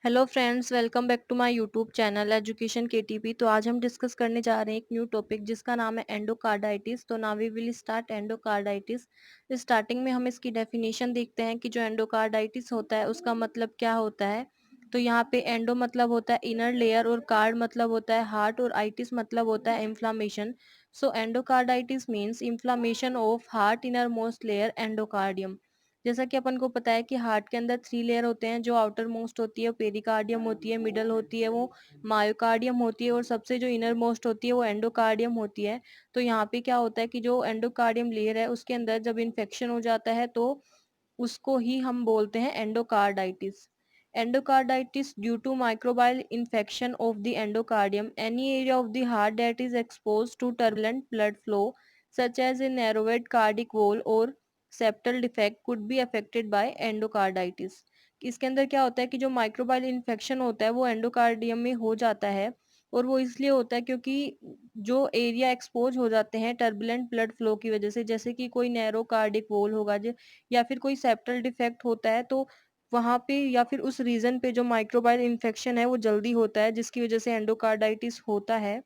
Hello friends, welcome back to my YouTube channel education KTP. तो आज हम discuss करने जा रहे हैं एक न्यू टॉपिक जिसका नाम है एंडोकार्डाइटिस। तो now we will start endocarditis. Starting में हम इसकी डेफिनेशन देखते हैं कि जो एंडोकार्डाइटिस होता है उसका मतलब क्या होता है। तो यहाँ पे एंडो मतलब होता है इनर लेयर और कार्ड मतलब होता है हार्ट और आइटिस मतलब होता है inflammation. So endocarditis means inflammation of heart inner most layer endocardium. जैसा कि अपन को पता है कि हार्ट के अंदर 3 लेयर होते हैं। जो आउटर मोस्ट होती है पेरिकार्डियम होती है, मिडल होती है वो मायोकार्डियम होती है और सबसे जो इनर मोस्ट होती है वो एंडोकार्डियम होती है। तो यहाँ पे क्या होता है कि जो एंडोकार्डियम लेयर है उसके अंदर जब इन्फेक्शन हो जाता है तो उसको ही हम बोलते हैं endocarditis. Endocarditis due to microbial infection of the endocardium, any area of the heart that is exposed to turbulent blood flow such as a narrowed cardiac wall और septal defect could be affected by endocarditis. इसके अंदर क्या होता है कि जो microbial infection होता है वो एंडोकार्डियम में हो जाता है। और वो इसलिए होता है क्योंकि जो एरिया एक्सपोज हो जाते हैं टर्बुलेंट ब्लड फ्लो की वजह से, जैसे कि कोई नैरो कार्डिक वॉल होगा या फिर कोई सेप्टल डिफेक्ट होता है, तो वहां पे या फिर उस रीजन पे जो माइक्रोबाइल इन्फेक्शन है वो जल्दी होता है जिसकी वजह से एंडोकार्डाइटिस होता है।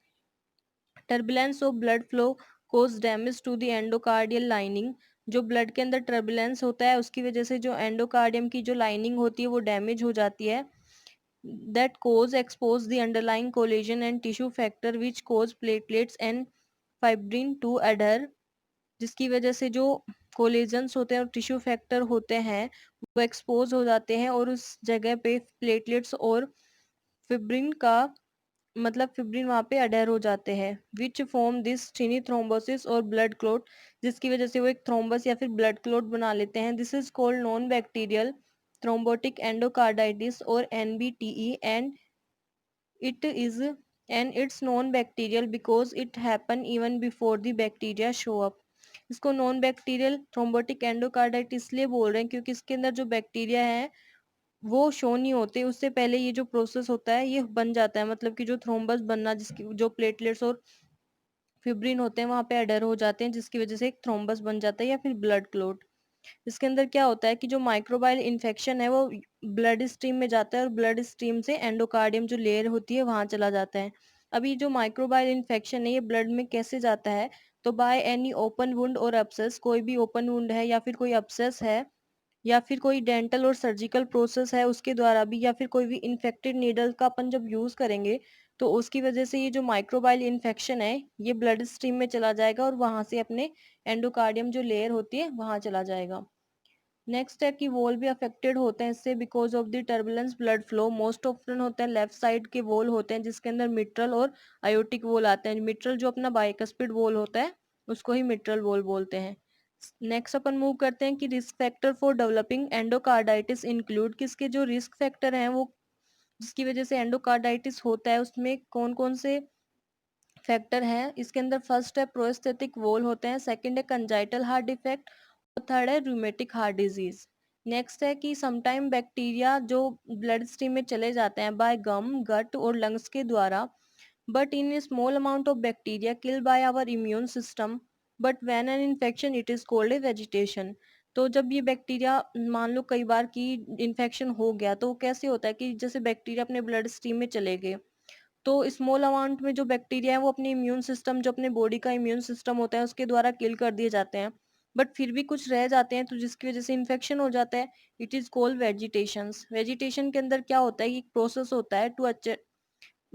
Turbulence of blood flow cause damage to the endocardial lining. जो ब्लड के अंदर टर्बुलेंस होता है उसकी वजह से जो एंडोकार्डियम की जो लाइनिंग होती है वो डैमेज हो जाती है। That cause expose the underlying collagen and tissue factor which cause platelets and fibrin to adhere. जिसकी वजह से जो कोलेजन्स होते हैं और टिश्यू फैक्टर होते हैं वो एक्सपोज हो जाते हैं और उस जगह पे प्लेटलेट्स और फिब्रिन का मतलब फिब्रिन वहाँ पे अडेयर हो जाते हैं which form this tiny thrombosis और ब्लड क्लॉट। जिसकी वजह से वो एक थ्रोम्बस या फिर ब्लड क्लॉट बना लेते हैं। This is called non bacterial thrombotic endocarditis और NBTE and it is and it's non bacterial because it happen even before the bacteria show up. इसको नॉन बैक्टीरियल थ्रोम्बोटिक एंडोकार्डाइटिस इसलिए बोल रहे हैं क्योंकि इसके अंदर जो बैक्टीरिया है वो शो नहीं होते, उससे पहले ये जो प्रोसेस होता है ये बन जाता है। मतलब कि जो थ्रोम्बस बनना जिसकी जो प्लेटलेट्स और फिब्रिन होते हैं वहां पे अडर हो जाते हैं जिसकी वजह से एक थ्रोम्बस बन जाता है या फिर ब्लड क्लॉट। इसके अंदर क्या होता है कि जो माइक्रोबाइल इन्फेक्शन है वो ब्लड स्ट्रीम में जाता है और ब्लड स्ट्रीम से एंडोकार्डियम जो लेयर होती है वहां चला जाता है। अभी जो माइक्रोबाइल इन्फेक्शन है ये ब्लड में कैसे जाता है, तो बाय एनी ओपन वुंड और अपसेस। कोई भी ओपन वुंड है या फिर कोई अपसेस है या फिर कोई डेंटल और सर्जिकल प्रोसेस है उसके द्वारा भी, या फिर कोई भी इन्फेक्टेड नीडल का अपन जब यूज करेंगे तो उसकी वजह से ये जो माइक्रोबाइल इन्फेक्शन है ये ब्लड स्ट्रीम में चला जाएगा और वहां से अपने एंडोकार्डियम जो लेयर होती है वहां चला जाएगा। नेक्स्ट है कि वॉल भी अफेक्टेड होते हैं इससे because of the turbulence blood flow. Most often होता है लेफ्ट साइड के वॉल होते हैं जिसके अंदर मिट्रल और आयोटिक वॉल आते हैं। मिट्रल जो अपना बाइकस्पिड वॉल होता है उसको ही मिट्रल वॉल बोलते हैं। नेक्स्ट अपन मूव करते हैं कि risk factor for developing endocarditis include, किसके जो रिस्क फैक्टर हैं वो जिसकी वजह से एंडोकार्डाइटिस होता है उसमें कौन कौन से फैक्टर हैं। इसके अंदर फर्स्ट है प्रोस्थेटिक वॉल होते हैं, सेकंड है कंजाइटल हार्ट डिफेक्ट और थर्ड है रूमेटिक हार्ट डिजीज। नेक्स्ट है कि समटाइम बैक्टीरिया जो ब्लड स्ट्रीम में चले जाते हैं बाय गम गट और लंग्स के द्वारा, but in a small amount of bacteria killed by our immune system, but when an infection it is called a vegetation। तो जब ये बैक्टीरिया मान लो कई बार की इन्फेक्शन हो गया तो कैसे होता है कि जैसे बैक्टीरिया अपने ब्लड स्ट्रीम में चले गए तो स्मॉल अमाउंट में जो बैक्टीरिया है वो अपने इम्यून सिस्टम जो अपने बॉडी का इम्यून सिस्टम होता है उसके द्वारा किल कर दिए जाते हैं, बट फिर भी कुछ रह जाते हैं तो जिसकी वजह से इन्फेक्शन हो जाता है। It is called vegetations. Vegetation के अंदर क्या होता है, एक प्रोसेस होता है टू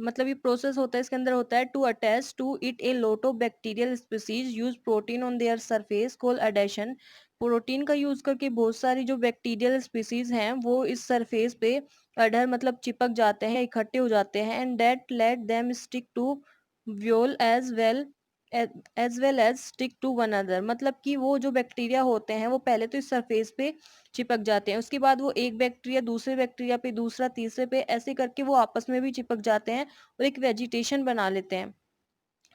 मतलब ये प्रोसेस होता है इसके अंदर होता है to attach to it a lot of bacterial species use protein on their surface call adhesion. Protein का यूज करके बहुत सारी जो बैक्टीरियल स्पीसीज हैं वो इस सरफेस पे अडर मतलब चिपक जाते हैं, इकट्ठे हो जाते हैं and that let them stick to valve as well as stick to one other. मतलब कि वो जो बैक्टीरिया होते हैं वो पहले तो इस सरफेस पे चिपक जाते हैं, उसके बाद वो एक बैक्टीरिया दूसरे बैक्टीरिया पे, दूसरा तीसरे पे, ऐसे करके वो आपस में भी चिपक जाते हैं और एक वेजिटेशन बना लेते हैं।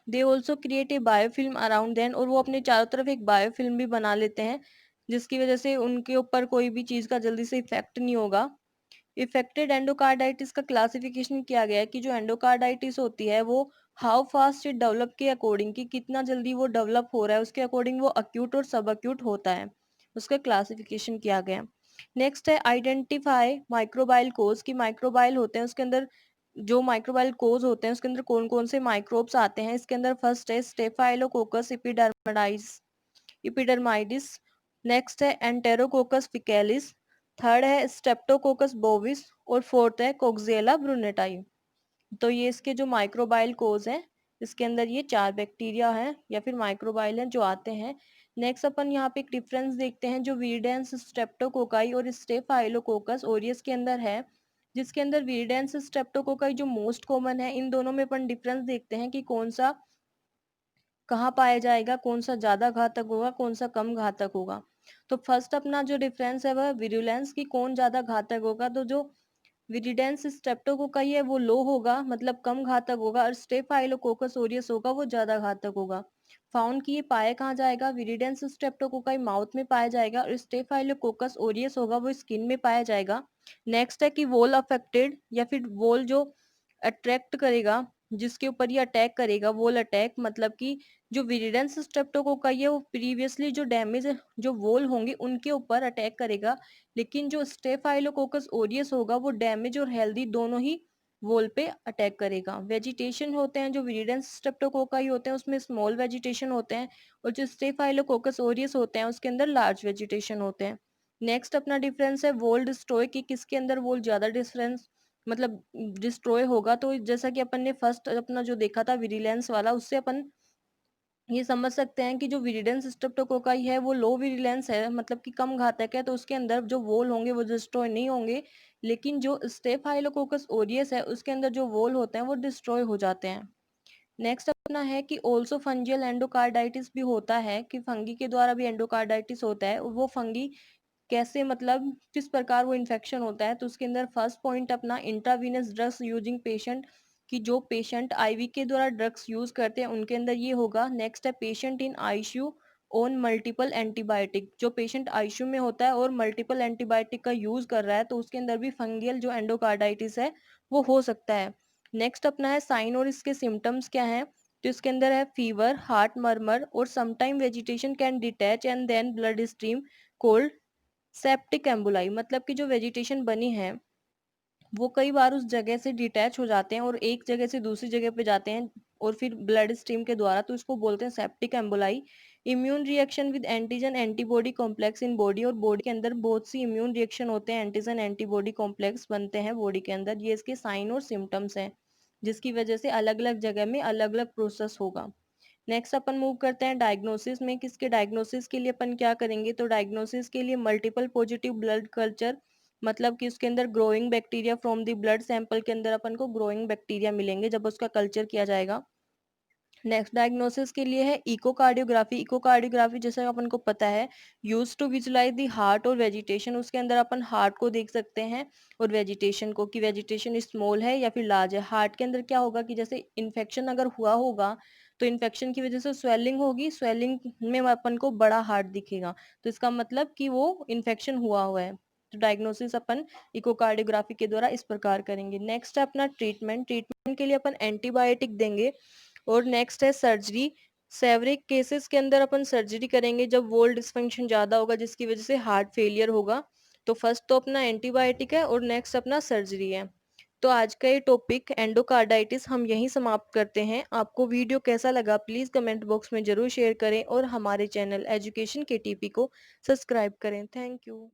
They also create a biofilm around then, और वो अपने चारों तरफ एक बायोफिल्म भी बना लेते हैं जिसकी वजह से उनके ऊपर कोई भी चीज का जल्दी से इफेक्ट नहीं होगा। इफेक्टेड एंडोकार्डाइटिस का क्लासिफिकेशन किया गया है कि जो एंडोकार्डाइटिस होती है वो हाउ फास्ट इट डेवलप के अकॉर्डिंग, कि कितना जल्दी वो डेवलप हो रहा है उसके अकॉर्डिंग वो अक्यूट और सब अक्यूट होता है, उसका क्लासिफिकेशन किया गया है। नेक्स्ट है आइडेंटिफाई माइक्रोबाइल कोज, की माइक्रोबाइल होते हैं उसके अंदर, जो माइक्रोबाइल कोज होते हैं उसके अंदर कौन कौन से माइक्रोब्स आते हैं। इसके अंदर फर्स्ट है स्टेफाइलोकोकस इपिडर्माइडिस, नेक्स्ट है एंटेरोकोकस फिकेलिस, थर्ड है स्ट्रेप्टोकोकस बोविस और फोर्थ है कोक्सिएला ब्रुनेटाई। तो ये इसके जो माइक्रोबाइल कोज हैं, इसके अंदर ये 4 बैक्टीरिया हैं या फिर माइक्रोबाइल हैं जो आते हैं। नेक्स्ट अपन यहाँ पे एक डिफरेंस देखते हैं जो विरिडेंस स्ट्रेप्टोकोकाई और स्टेफाइलोकोकस ओरियस के अंदर है, जिसके अंदर विरिडेंस स्ट्रेप्टोकोकाई जो मोस्ट कॉमन है। इन दोनों में अपन डिफरेंस देखते हैं कि कौन सा कहाँ पाया जाएगा, कौन सा ज्यादा घातक होगा, कौन सा कम घातक होगा। तो फर्स्ट अपना जो डिफरेंस है वह विरुलेंस की, कौन ज्यादा घातक होगा। तो जो विरिडेंस स्ट्रेप्टोकोकाई है वो लो होगा, मतलब कम घातक होगा, और स्टेफाइलोकोकस ओरियस होगा वो ज्यादा घातक होगा। फाउंड की ये पाया कहाँ जाएगा, विरिडेंस स्ट्रेप्टोकोकाई माउथ में पाया जाएगा और स्टेफाइलोकोकस ओरियस होगा वो स्किन में पाया जाएगा। नेक्स्ट है कि वोल अफेक्टेड, या फिर वोल जो अट्रैक्ट करेगा, जिसके ऊपर ये अटैक करेगा, वोल अटैक, मतलब कि जो विरिडेंस स्ट्रेप्टोकोकाई है वो प्रीवियसली जो डैमेज जो वोल होंगे उनके ऊपर अटैक करेगा, लेकिन जो स्टेफाइलोकोकस ओरियस होगा वो डैमेज और हेल्दी दोनों ही वोल पे अटैक करेगा। वेजिटेशन होते हैं जो विरिडेंस स्ट्रेप्टोकोकाई होते हैं उसमें स्मॉल वेजिटेशन होते हैं, और जो स्टेफाइलोकोकस ओरियस होते हैं उसके अंदर लार्ज वेजिटेशन होते हैं। नेक्स्ट अपना डिफरेंस है वोल डिस्ट्रॉय की, किसके अंदर वोल ज्यादा डिफरेंस मतलब डिस्ट्रॉय होगा। तो जैसा कि अपन ने फर्स्ट अपना जो देखा था विरिलेंस वाला, उससे अपन ये समझ सकते हैं कि जो विरिडेंस स्ट्रेप्टोकोकाई है वो लो विरिलेंस है, मतलब कि कम घातक है, तो उसके अंदर जो वोल होंगे वो डिस्ट्रॉय नहीं होंगे। लेकिन जो स्टेफाइलोकोकस ओरियस है उसके अंदर जो वोल होते हैं वो डिस्ट्रॉय हो जाते हैं। नेक्स्ट अपना है कि ऑल्सो फंजियल एंडोकार्डाइटिस भी होता है, कि फंगी के द्वारा भी एंडोकार्डाइटिस होता है। वो फंगी कैसे, मतलब किस प्रकार वो इन्फेक्शन होता है। तो उसके अंदर फर्स्ट पॉइंट अपना इंट्रावीनस ड्रग्स यूजिंग पेशेंट, कि जो पेशेंट आईवी के द्वारा ड्रग्स यूज करते हैं उनके अंदर ये होगा। नेक्स्ट है patient in ICU on multiple antibiotic, जो पेशेंट आईसीयू में होता है और मल्टीपल एंटीबायोटिक का यूज कर रहा है तो उसके अंदर भी फंगियल जो एंडोकार्डाइटिस है वो हो सकता है। नेक्स्ट अपना है साइन और इसके सिम्टम्स क्या है। तो इसके अंदर है फीवर, हार्ट मर्मर, और sometime vegetation can detach and then blood stream, cold, septic emboli, मतलब कि जो वेजिटेशन बनी है वो कई बार उस जगह से डिटैच हो जाते हैं और एक जगह से दूसरी जगह पे जाते हैं और फिर ब्लड स्ट्रीम के द्वारा, तो इसको बोलते हैं septic emboli. Immune reaction with antigen antibody complex in body, और बॉडी के अंदर बहुत सी इम्यून रिएक्शन होते हैं, एंटीजन एंटीबॉडी कॉम्प्लेक्स बनते हैं बॉडी के अंदर। ये इसके साइन और सिम्टम्स हैं, जिसकी वजह से अलग अलग जगह में अलग अलग प्रोसेस होगा। नेक्स्ट अपन मूव करते हैं डायग्नोसिस में, किसके डायग्नोसिस के लिए अपन क्या करेंगे। तो डायग्नोसिस के लिए मल्टीपल पॉजिटिव ब्लड कल्चर, मतलब कि उसके अंदर growing bacteria from the blood sample के अंदर अपन को ग्रोइंग बैक्टीरिया मिलेंगे जब उसका कल्चर किया जाएगा। नेक्स्ट डायग्नोसिस के लिए है इकोकार्डियोग्राफी। इकोकार्डियोग्राफी जैसे अपन को पता है use to visualise the heart और वेजिटेशन, उसके अंदर अपन हार्ट को देख सकते हैं और वेजिटेशन को, कि वेजिटेशन स्मॉल है या फिर लार्ज है। हार्ट के अंदर क्या होगा कि जैसे इन्फेक्शन अगर हुआ होगा तो इन्फेक्शन की वजह से स्वेलिंग होगी, स्वेलिंग में अपन को बड़ा हार्ट दिखेगा, तो इसका मतलब कि वो इन्फेक्शन हुआ है। तो डायग्नोसिस अपन इकोकार्डियोग्राफी के द्वारा इस प्रकार करेंगे। नेक्स्ट है अपना ट्रीटमेंट। ट्रीटमेंट के लिए अपन एंटीबायोटिक देंगे। और नेक्स्ट है सर्जरी। सेवरिक केसेस के अंदर अपन सर्जरी करेंगे जब वोल डिस्फंक्शन ज्यादा होगा जिसकी वजह से हार्ट फेलियर होगा। तो फर्स्ट तो अपना एंटीबायोटिक है और नेक्स्ट अपना सर्जरी है। तो आज का ये टॉपिक एंडोकार्डाइटिस हम यहीं समाप्त करते हैं। आपको वीडियो कैसा लगा प्लीज कमेंट बॉक्स में जरूर शेयर करें और हमारे चैनल एजुकेशन केटीपी को सब्सक्राइब करें। Thank you.